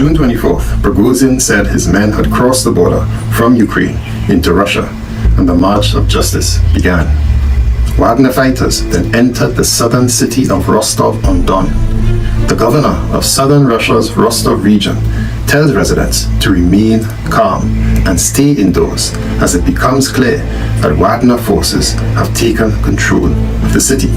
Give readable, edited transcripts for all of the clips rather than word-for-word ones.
June 24th, Prigozhin said his men had crossed the border from Ukraine into Russia, and the March of Justice began. Wagner fighters then entered the southern city of Rostov-on-Don. The governor of southern Russia's Rostov region tells residents to remain calm and stay indoors as it becomes clear that Wagner forces have taken control of the city.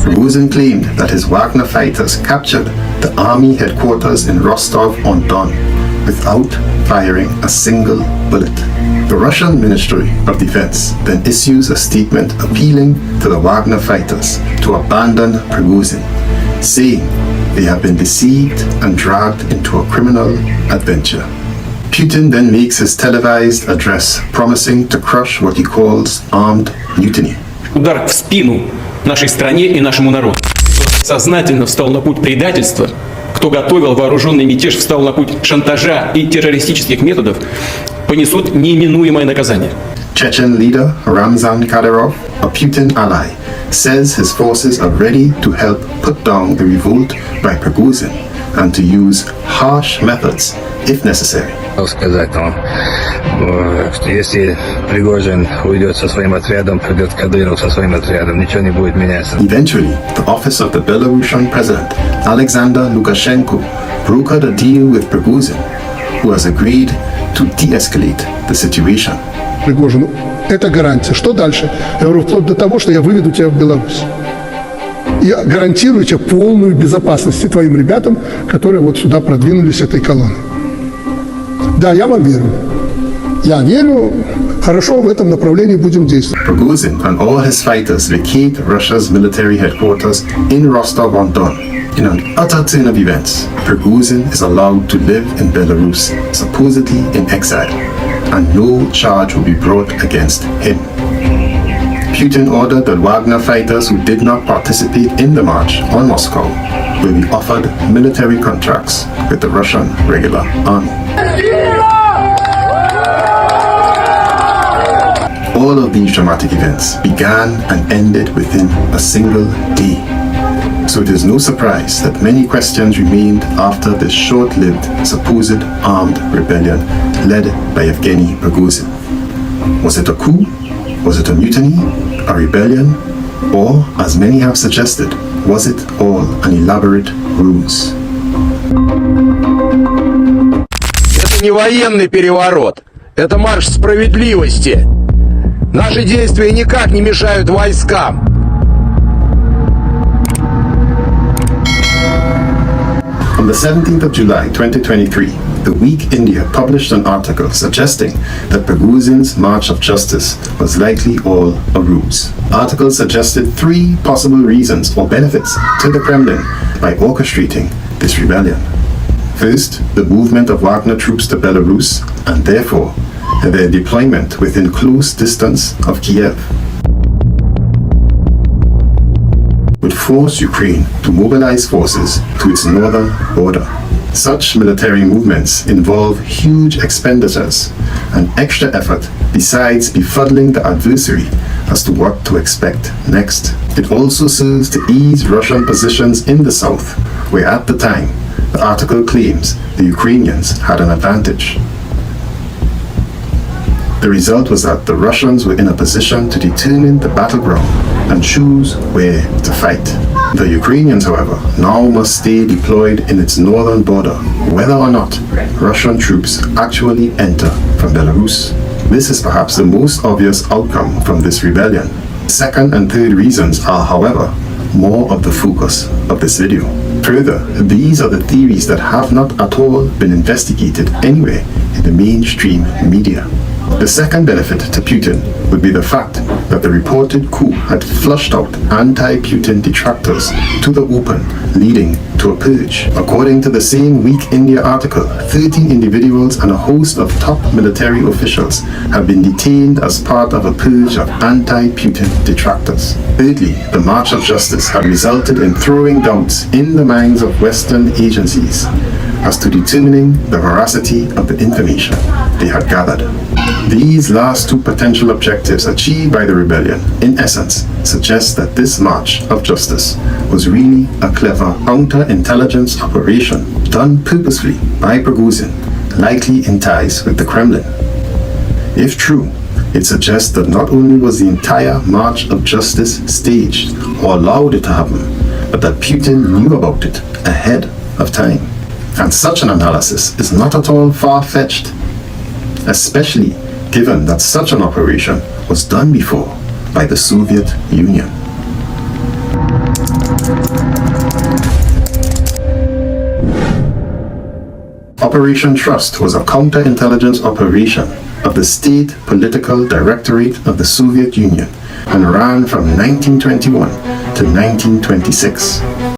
Prigozhin claimed that his Wagner fighters captured the army headquarters in Rostov-on-Don without firing a single bullet. The Russian Ministry of Defense then issues a statement appealing to the Wagner fighters to abandon Prigozhin, saying they have been deceived and dragged into a criminal adventure. Putin then makes his televised address promising to crush what he calls armed mutiny. Удар в спину нашей стране и нашему народу. Кто сознательно встал на путь предательства, кто готовил вооруженный мятеж, встал на путь шантажа и террористических методов, понесут неминуемое наказание. Chechen leader Ramzan Kadyrov, a Putin ally, says his forces are ready to help put down the revolt by Prigozhin and to use harsh methods if necessary. Сказать вам, что если Пригожин уйдет со своим отрядом, придет Кадыров со своим отрядом, ничего не будет меняться. Eventually, the office of the Belarusian president, Alexander Lukashenko, brokered a deal with Prigozhin, who has agreed to de-escalate the situation. Пригожину. Это гарантия. Что дальше? Я говорю, вплоть до того, что я выведу тебя в Беларусь. И гарантирую тебе полную безопасность и твоим ребятам, которые вот сюда продвинулись этой колонной. Да, я вам верю. Я верю. Хорошо, в этом направлении будем действовать. Prigozhin and all his fighters vacate Russia's military headquarters in Rostov-on-Don. In an utter turn of events, Prigozhin is allowed to live in Belarus, supposedly in exile, and no charge will be brought against him. Putin ordered that Wagner fighters who did not participate in the march on Moscow will be offered military contracts with the Russian regular army. All of these dramatic events began and ended within a single day. So it is no surprise that many questions remained after this short-lived, supposed armed rebellion led by Yevgeny Prigozhin. Was it a coup? Was it a mutiny? A rebellion? Or, as many have suggested, was it all an elaborate ruse? Это не военный переворот, это марш справедливости. Наши действия никак не мешают войскам. On the 17th of July 2023, The Week India published an article suggesting that Prigozhin's March of Justice was likely all a ruse. The article suggested 3 possible reasons or benefits to the Kremlin by orchestrating this rebellion. First, the movement of Wagner troops to Belarus and therefore their deployment within close distance of Kiev would force Ukraine to mobilize forces to its northern border. Such military movements involve huge expenditures and extra effort besides befuddling the adversary as to what to expect next. It also serves to ease Russian positions in the south, where at the time, the article claims the Ukrainians had an advantage. The result was that the Russians were in a position to determine the battleground and choose where to fight. The Ukrainians, however, now must stay deployed in its northern border, whether or not Russian troops actually enter from Belarus. This is perhaps the most obvious outcome from this rebellion. Second and third reasons are, however, more of the focus of this video. Further, these are the theories that have not at all been investigated anywhere in the mainstream media. The second benefit to Putin would be the fact that the reported coup had flushed out anti-Putin detractors to the open, leading to a purge. According to the same Week India article, 13 individuals and a host of top military officials have been detained as part of a purge of anti-Putin detractors. Thirdly, the March of Justice had resulted in throwing doubts in the minds of Western agencies as to determining the veracity of the information they had gathered. These last 2 potential objectives achieved by the rebellion, in essence, suggest that this March of Justice was really a clever counterintelligence operation done purposefully by Prigozhin, likely in ties with the Kremlin. If true, it suggests that not only was the entire March of Justice staged or allowed it to happen, but that Putin knew about it ahead of time. And such an analysis is not at all far-fetched, especially given that such an operation was done before by the Soviet Union. Operation Trust was a counterintelligence operation of the State Political Directorate of the Soviet Union and ran from 1921 to 1926.